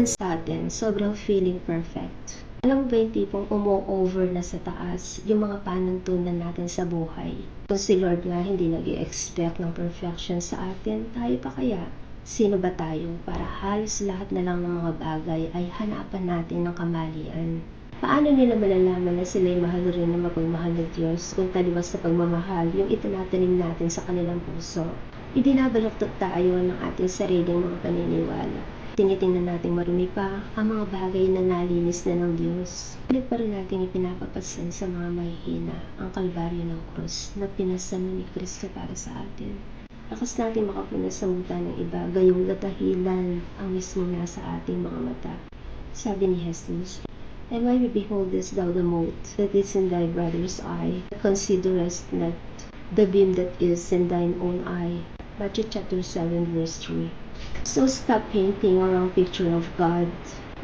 ilan sa atin, sobrang feeling perfect. Alam mo ba yung tipong umo-over na sa taas yung mga panuntunan natin sa buhay? Kung si Lord nga hindi nag-i-expect ng perfection sa atin, tayo pa kaya? Sino ba tayo para halos lahat na lang ng mga bagay ay hanapan natin ng kamalian? Paano nila malalaman na sila'y mahal rin na mapagmahal ng Diyos kung taliwas sa pagmamahal yung itinatanim natin sa kanilang puso? Ibinabaluktot tayo ng ating sariling mga paniniwala. Tinitingnan natin marumi pa ang mga bagay na nalinis na ng Diyos. Pilit pa rin natin ipinapapasan sa mga mahihina ang kalbaryo ng krus na pinasan ni Kristo para sa atin. Lakas natin makapunas sa muta ng iba, gayong latahilan ang mismo nasa ating mga mata. Sabi ni Jesus, "And why beholdest thou the mote that is in thy brother's eye, but considerest not the beam that is in thine own eye?" Matthew chapter 7 verse 3. So stop painting a wrong picture of God.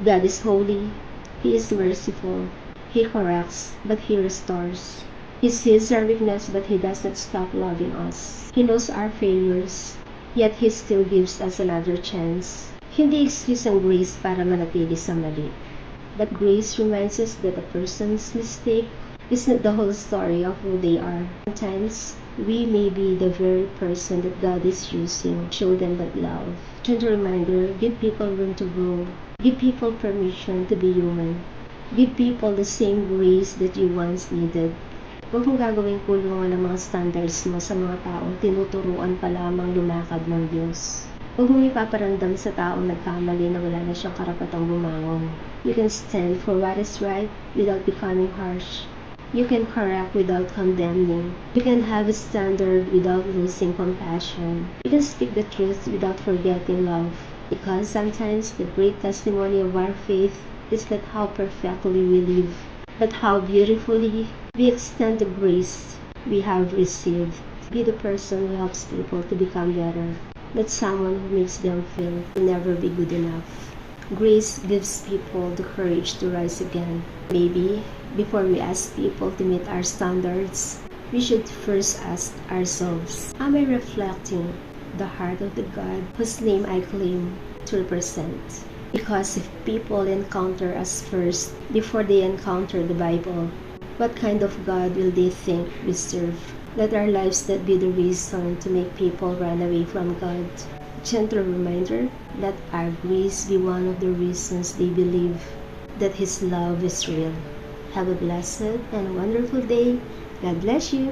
God is holy. He is merciful. He corrects, but He restores. He sees our weakness, but He does not stop loving us. He knows our failures, yet He still gives us another chance. Hindi excuse ang grace para manatili sa mali. But grace reminds us that a person's mistake is not the whole story of who they are. Sometimes, we may be the very person that God is using. Show them that love. Gentle reminder, give people room to grow. Give people permission to be human. Give people the same grace that you once needed. Huwag mong gagawing kulungan ng mga standards mo sa mga taong tinuturuan pa lamang lumakad ng Diyos. Huwag mong ipaparamdam sa taong nagkamali na wala na siyang karapatang bumangon. You can stand for what is right without becoming harsh. You can correct without condemning. You can have a standard without losing compassion. You can speak the truth without forgetting love. Because sometimes the great testimony of our faith is not how perfectly we live, but how beautifully we extend the grace we have received. Be the person who helps people to become better, not someone who makes them feel to never be good enough. Grace gives people the courage to rise again. Maybe, before we ask people to meet our standards, we should first ask ourselves, am I reflecting the heart of the God whose name I claim to represent? Because if people encounter us first before they encounter the Bible, what kind of God will they think we serve? Let our lives not be the reason to make people run away from God. Gentle reminder, let our grace be one of the reasons they believe that His love is real. Have a blessed and wonderful day. God bless you.